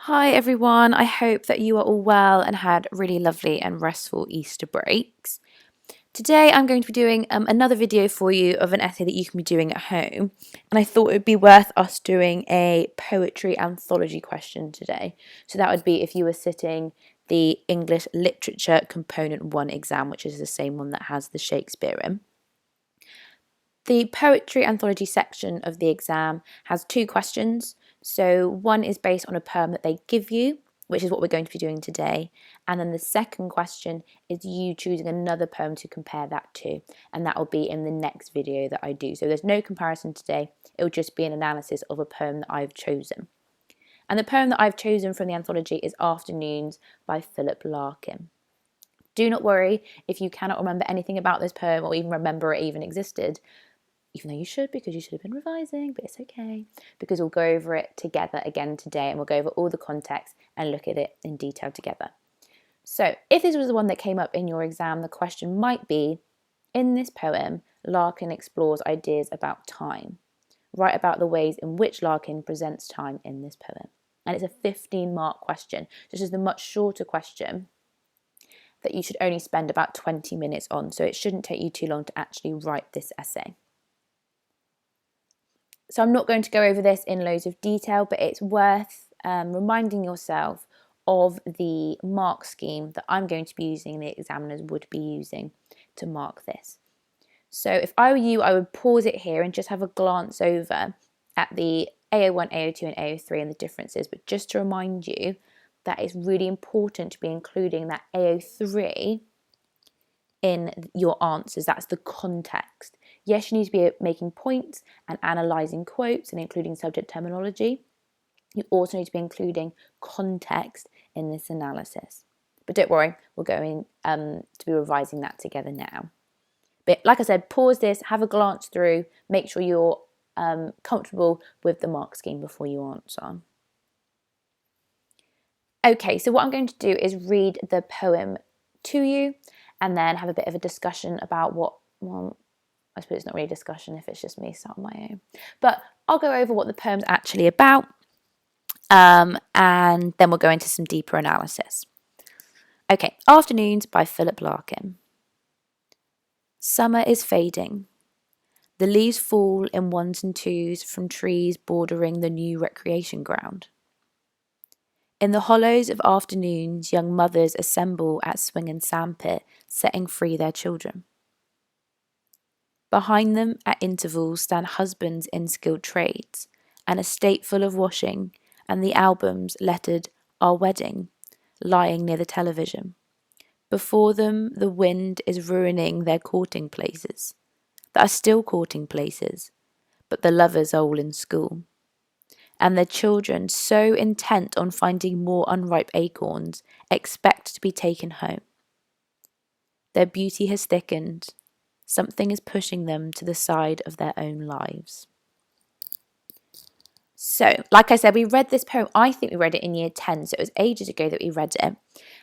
Hi everyone, I hope that you are all well and had really lovely and restful Easter breaks. Today I'm going to be doing another video for you of an essay that you can be doing at home, and I thought it would be worth us doing a poetry anthology question today. So that would be if you were sitting the English Literature Component 1 exam, which is the same one that has the Shakespeare in. The poetry anthology section of the exam has two questions. So one is based on a poem that they give you, which is what we're going to be doing today. And then the second question is you choosing another poem to compare that to. And that will be in the next video that I do. So there's no comparison today. It will just be an analysis of a poem that I've chosen. And the poem that I've chosen from the anthology is Afternoons by Philip Larkin. Do not worry if you cannot remember anything about this poem or even remember it even existed, even though you should, because you should have been revising, but it's okay, because we'll go over it together again today, and we'll go over all the context and look at it in detail together. So if this was the one that came up in your exam, the question might be, in this poem, Larkin explores ideas about time. Write about the ways in which Larkin presents time in this poem. And it's a 15-mark question. This is the much shorter question that you should only spend about 20 minutes on, so it shouldn't take you too long to actually write this essay. So I'm not going to go over this in loads of detail, but it's worth reminding yourself of the mark scheme that I'm going to be using and the examiners would be using to mark this. So if I were you, I would pause it here and just have a glance over at the AO1, AO2 and AO3 and the differences. But just to remind you that it's really important to be including that AO3 in your answers. That's the context. Yes, you need to be making points and analysing quotes and including subject terminology. You also need to be including context in this analysis. But don't worry, we're going to be revising that together now. But like I said, pause this, have a glance through, make sure you're comfortable with the mark scheme before you answer. Okay, so what I'm going to do is read the poem to you and then have a bit of a discussion about well, I suppose it's not really a discussion if it's just me sat on my own. But I'll go over what the poem's actually about, and then we'll go into some deeper analysis. Okay, Afternoons by Philip Larkin. Summer is fading. The leaves fall in ones and twos from trees bordering the new recreation ground. In the hollows of afternoons, young mothers assemble at swing and sandpit, setting free their children. Behind them, at intervals, stand husbands in skilled trades, an estate full of washing, and the albums lettered Our Wedding, lying near the television. Before them, the wind is ruining their courting places, that are still courting places, but the lovers are all in school. And their children, so intent on finding more unripe acorns, expect to be taken home. Their beauty has thickened. Something is pushing them to the side of their own lives. So, like I said, we read this poem, I think we read it in year 10, so it was ages ago that we read it.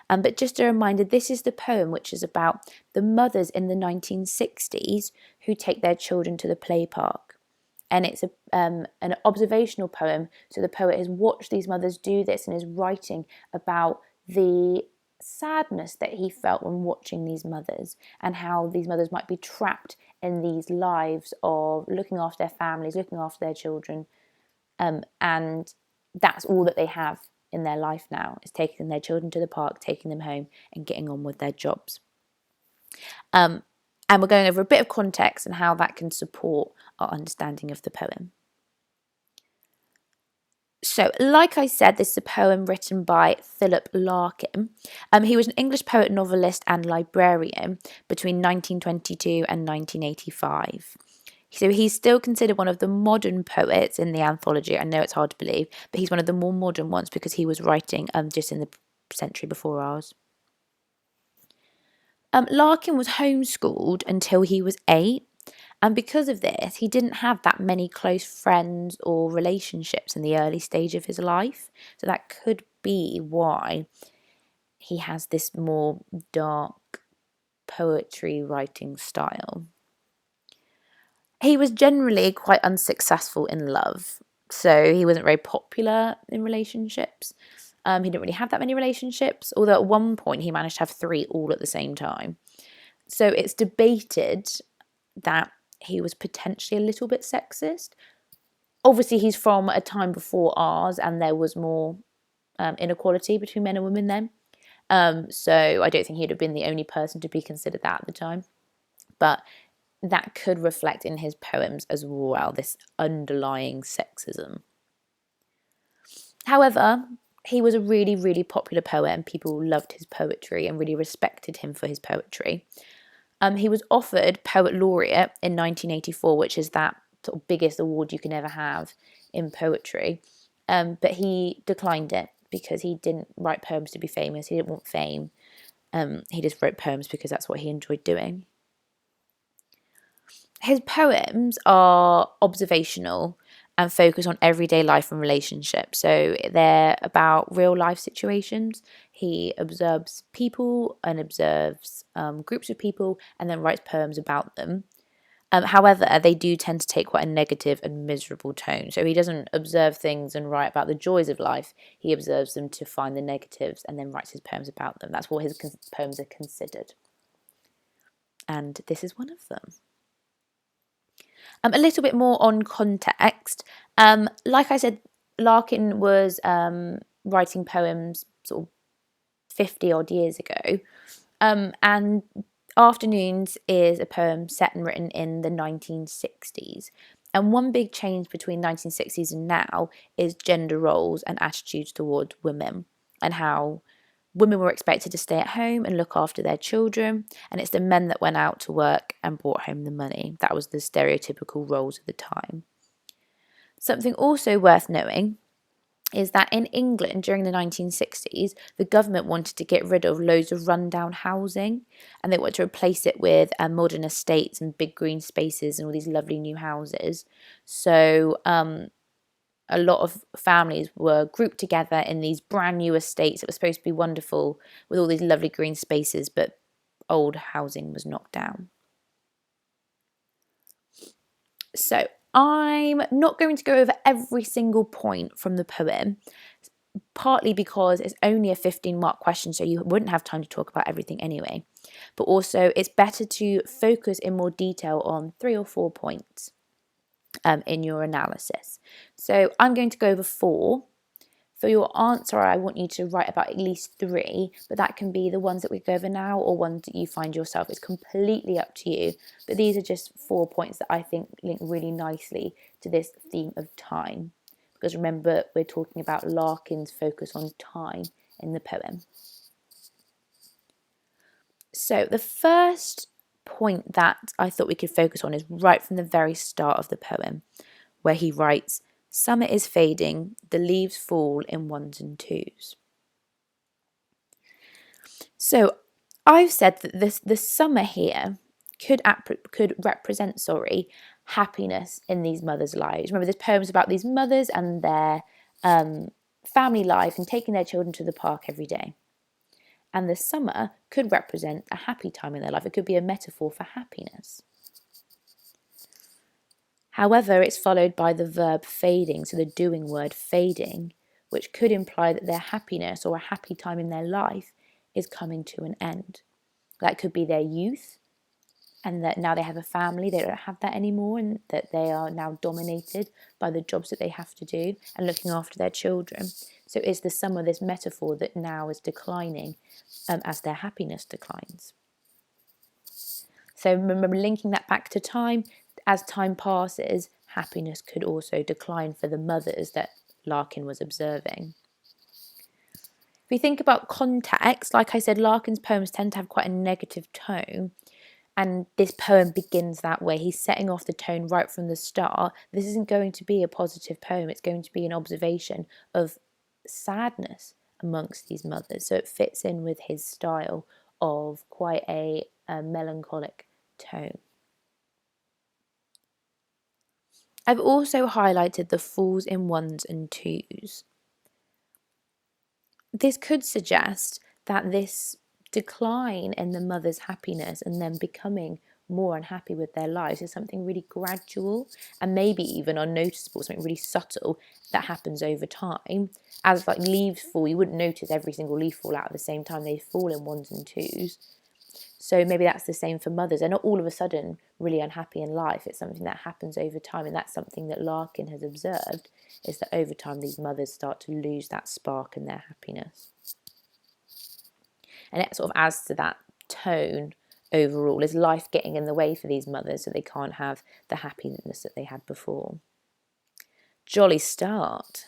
But just a reminder, this is the poem which is about the mothers in the 1960s who take their children to the play park. And it's an observational poem, so the poet has watched these mothers do this and is writing about the sadness that he felt when watching these mothers and how these mothers might be trapped in these lives of looking after their families, looking after their children, and that's all that they have in their life now, is taking their children to the park, taking them home and getting on with their jobs. And we're going over a bit of context and how that can support our understanding of the poem. So, like I said, this is a poem written by Philip Larkin. He was an English poet, novelist and librarian between 1922 and 1985. So he's still considered one of the modern poets in the anthology. I know it's hard to believe, but he's one of the more modern ones because he was writing just in the century before ours. Larkin was homeschooled until he was 8, and because of this, he didn't have that many close friends or relationships in the early stage of his life. So that could be why he has this more dark poetry writing style. He was generally quite unsuccessful in love, so he wasn't very popular in relationships. He didn't really have that many relationships, although at one point he managed to have 3 all at the same time. So it's debated that he was potentially a little bit sexist. Obviously, he's from a time before ours, and there was more inequality between men and women then. So I don't think he'd have been the only person to be considered that at the time. But that could reflect in his poems as well, this underlying sexism. However, he was a really, really popular poet, and people loved his poetry and really respected him for his poetry. He was offered Poet Laureate in 1984, which is that sort of biggest award you can ever have in poetry. But he declined it because he didn't write poems to be famous. He didn't want fame. He just wrote poems because that's what he enjoyed doing. His poems are observational and focus on everyday life and relationships. So they're about real life situations. He observes people and observes groups of people and then writes poems about them. However, they do tend to take quite a negative and miserable tone. So he doesn't observe things and write about the joys of life. He observes them to find the negatives and then writes his poems about them. That's what his poems are considered. And this is one of them. A little bit more on context. Like I said, Larkin was writing poems sort of 50 odd years ago. And Afternoons is a poem set and written in the 1960s. And one big change between 1960s and now is gender roles and attitudes towards women, and how women were expected to stay at home and look after their children, and it's the men that went out to work and brought home the money. That was the stereotypical roles of the time. Something also worth knowing is that in England during the 1960s, the government wanted to get rid of loads of rundown housing, and they wanted to replace it with modern estates and big green spaces and all these lovely new houses. So a lot of families were grouped together in these brand new estates that were supposed to be wonderful with all these lovely green spaces, but old housing was knocked down. So I'm not going to go over every single point from the poem, partly because it's only a 15-mark question, so you wouldn't have time to talk about everything anyway. But also it's better to focus in more detail on 3 or 4 points in your analysis. So I'm going to go over 4. For your answer, I want you to write about at least 3, but that can be the ones that we go over now or ones that you find yourself. It's completely up to you. But these are just 4 points that I think link really nicely to this theme of time. Because remember, we're talking about Larkin's focus on time in the poem. So the first point that I thought we could focus on is right from the very start of the poem, where he writes, "Summer is fading, the leaves fall in ones and twos." So I've said that the summer here could represent, happiness in these mothers' lives. Remember, this poem's about these mothers and their family life and taking their children to the park every day. And the summer could represent a happy time in their life. It could be a metaphor for happiness. However, it's followed by the verb fading, so the doing word fading, which could imply that their happiness or a happy time in their life is coming to an end. That could be their youth, and that now they have a family, they don't have that anymore, and that they are now dominated by the jobs that they have to do and looking after their children. So is the summer this metaphor that now is declining as their happiness declines? So remember, linking that back to time, as time passes, happiness could also decline for the mothers that Larkin was observing. If we think about context, like I said, Larkin's poems tend to have quite a negative tone, and this poem begins that way. He's setting off the tone right from the start. This isn't going to be a positive poem. It's going to be an observation of sadness amongst these mothers. So it fits in with his style of quite a melancholic tone. I've also highlighted the falls in ones and twos. This could suggest that this decline in the mother's happiness and then becoming more unhappy with their lives is something really gradual and maybe even unnoticeable, something really subtle that happens over time. As like leaves fall, you wouldn't notice every single leaf fall out at the same time. They fall in ones and twos. So maybe that's the same for mothers. They're not all of a sudden really unhappy in life. It's something that happens over time, and that's something that Larkin has observed, is that over time these mothers start to lose that spark in their happiness. And it sort of adds to that tone overall. Is life getting in the way for these mothers so they can't have the happiness that they had before? Jolly start.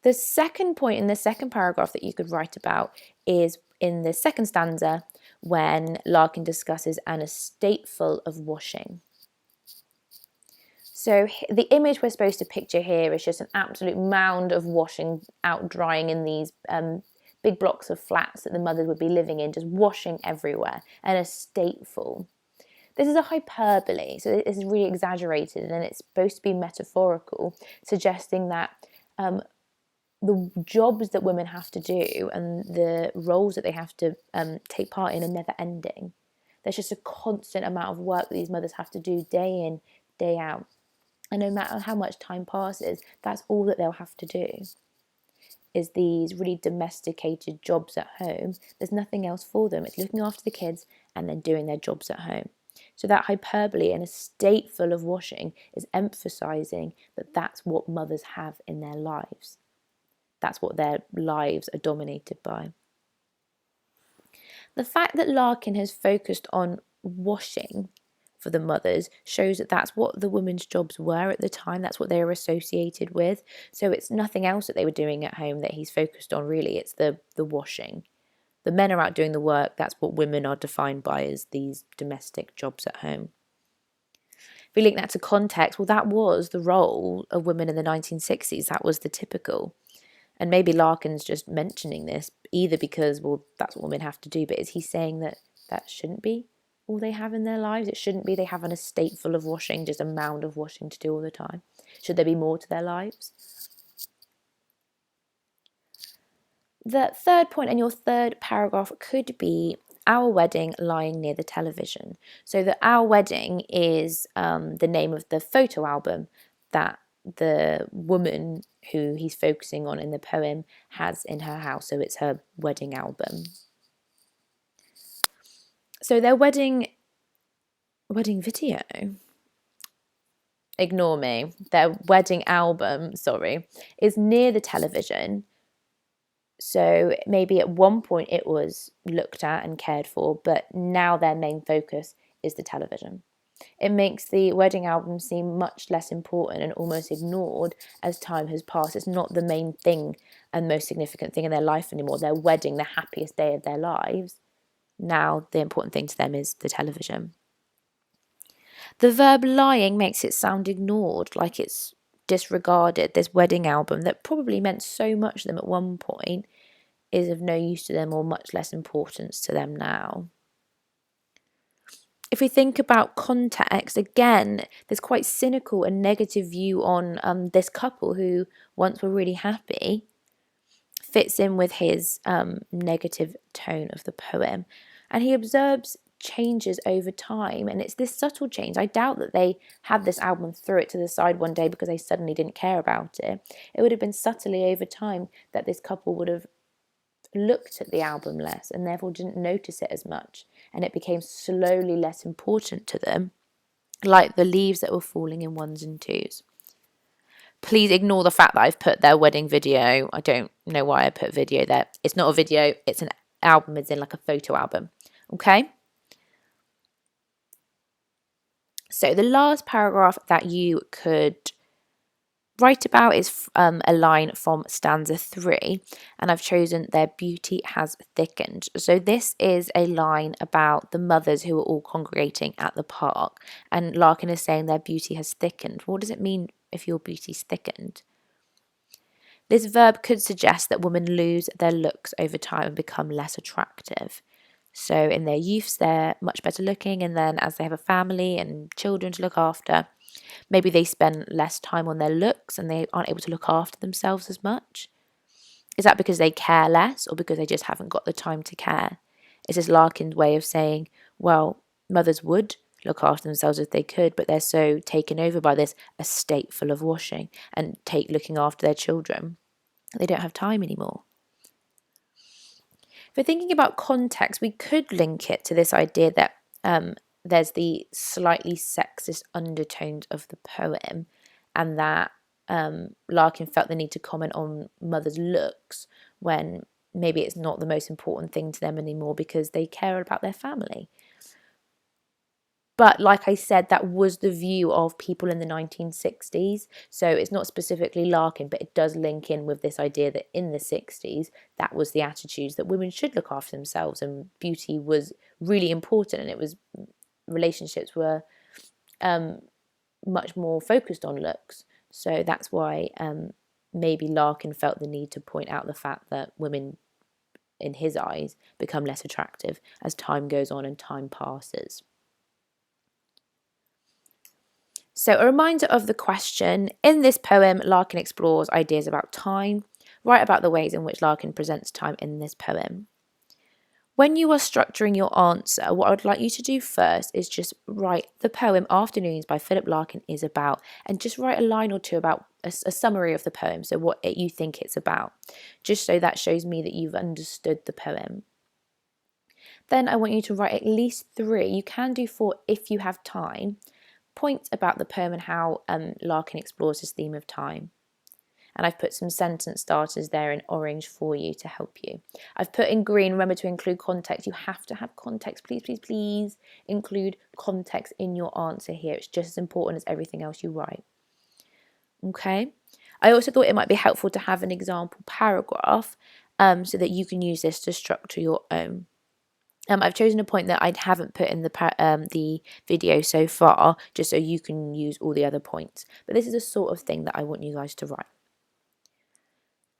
The second point in the second paragraph that you could write about is in the second stanza when Larkin discusses an estate full of washing. So the image we're supposed to picture here is just an absolute mound of washing out drying in these big blocks of flats that the mothers would be living in, just washing everywhere, an estate full. This is a hyperbole, so this is really exaggerated, and it's supposed to be metaphorical, suggesting that the jobs that women have to do and the roles that they have to take part in are never ending. There's just a constant amount of work that these mothers have to do day in, day out. And no matter how much time passes, that's all that they'll have to do, is these really domesticated jobs at home. There's nothing else for them. It's looking after the kids and then doing their jobs at home. So that hyperbole, an estate full of washing, is emphasising that that's what mothers have in their lives. That's what their lives are dominated by. The fact that Larkin has focused on washing for the mothers shows that that's what the women's jobs were at the time. That's what they were associated with. So it's nothing else that they were doing at home that he's focused on, really. It's the washing. The men are out doing the work. That's what women are defined by, as these domestic jobs at home. If we link that to context, well, that was the role of women in the 1960s. That was the typical. And maybe Larkin's just mentioning this either because, well, that's what women have to do, but is he saying that that shouldn't be all they have in their lives? It shouldn't be they have an estate full of washing, just a mound of washing to do all the time. Should there be more to their lives? The third point in your third paragraph could be Our Wedding lying near the television. So the Our Wedding is the name of the photo album that the woman who he's focusing on in the poem has in her house. So it's her wedding album. So their wedding video, ignore me, their wedding album, is near the television. So maybe at one point it was looked at and cared for, but now their main focus is the television. It makes the wedding album seem much less important and almost ignored as time has passed. It's not the main thing and most significant thing in their life anymore. Their wedding, the happiest day of their lives. Now the important thing to them is the television. The verb lying makes it sound ignored, like it's disregarded. This wedding album that probably meant so much to them at one point is of no use to them or much less importance to them now. If we think about context, again, there's quite cynical and negative view on this couple who once were really happy, fits in with his negative tone of the poem. And he observes changes over time, and it's this subtle change. I doubt that they had this album and threw it to the side one day because they suddenly didn't care about it. It would have been subtly over time that this couple would have looked at the album less and therefore didn't notice it as much, and it became slowly less important to them, like the leaves that were falling in ones and twos. Please ignore the fact that I've put their wedding video. I don't know why I put video there. It's not a video, it's an album, it's in like a photo album. Okay? So the last paragraph that you could write about is a line from stanza 3, and I've chosen their beauty has thickened. So this is a line about the mothers who are all congregating at the park, and Larkin is saying their beauty has thickened. What does it mean if your beauty's thickened? This verb could suggest that women lose their looks over time and become less attractive. So in their youths, they're much better looking, and then as they have a family and children to look after, maybe they spend less time on their looks and they aren't able to look after themselves as much. Is that because they care less or because they just haven't got the time to care? Is this Larkin's way of saying, well, mothers would look after themselves if they could, but they're so taken over by this estate full of washing and looking after their children. They don't have time anymore. If we're thinking about context, we could link it to this idea that there's the slightly sexist undertones of the poem, and that Larkin felt the need to comment on mothers' looks when maybe it's not the most important thing to them anymore because they care about their family. But like I said, that was the view of people in the 1960s. So it's not specifically Larkin, but it does link in with this idea that in the 60s, that was the attitudes that women should look after themselves and beauty was really important, and it was relationships were much more focused on looks. So that's why maybe Larkin felt the need to point out the fact that women, in his eyes, become less attractive as time goes on and time passes. So a reminder of the question. In this poem, Larkin explores ideas about time. Write about the ways in which Larkin presents time in this poem. When you are structuring your answer, what I would like you to do first is just write the poem Afternoons by Philip Larkin is about, and just write a line or two about a summary of the poem, so what you think it's about, just so that shows me that you've understood the poem. Then I want you to write at least 3, you can do 4 if you have time, points about the poem and how Larkin explores this theme of time. And I've put some sentence starters there in orange for you to help you. I've put in green, remember to include context. You have to have context. Please, please, please include context in your answer here. It's just as important as everything else you write. Okay. I also thought it might be helpful to have an example paragraph so that you can use this to structure your own. I've chosen a point that I haven't put in the video so far, just so you can use all the other points. But this is the sort of thing that I want you guys to write.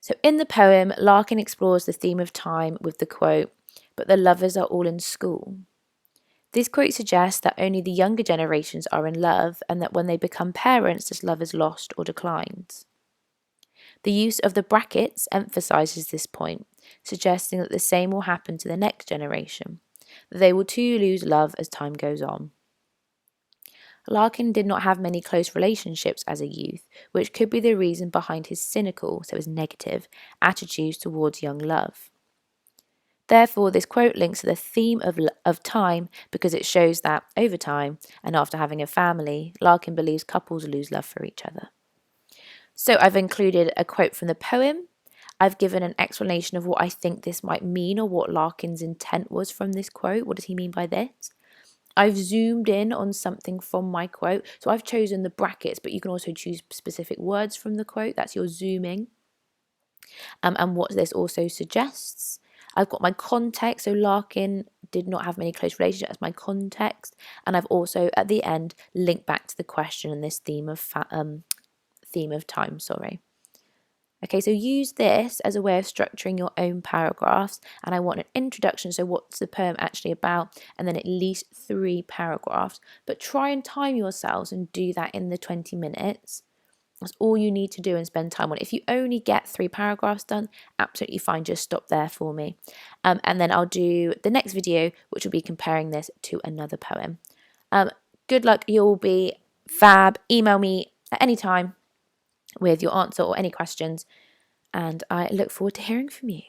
So in the poem, Larkin explores the theme of time with the quote, "But the lovers are all in school." This quote suggests that only the younger generations are in love, and that when they become parents, this love is lost or declines. The use of the brackets emphasises this point, suggesting that the same will happen to the next generation, that they will too lose love as time goes on. Larkin did not have many close relationships as a youth, which could be the reason behind his cynical, so his negative, attitudes towards young love. Therefore, this quote links to the theme of time because it shows that, over time, and after having a family, Larkin believes couples lose love for each other. So I've included a quote from the poem. I've given an explanation of what I think this might mean or what Larkin's intent was from this quote. What does he mean by this? I've zoomed in on something from my quote. So I've chosen the brackets, but you can also choose specific words from the quote. That's your zooming. And what this also suggests. I've got my context. So Larkin did not have many close relationships as my context. And I've also, at the end, linked back to the question and this theme of time, Okay, so use this as a way of structuring your own paragraphs, and I want an introduction, so what's the poem actually about, and then at least 3 paragraphs, but try and time yourselves and do that in the 20 minutes. That's all you need to do and spend time on. If you only get 3 paragraphs done, absolutely fine, just stop there for me. And then I'll do the next video, which will be comparing this to another poem. Good luck, you'll be fab. Email me at any time with your answer or any questions, and I look forward to hearing from you.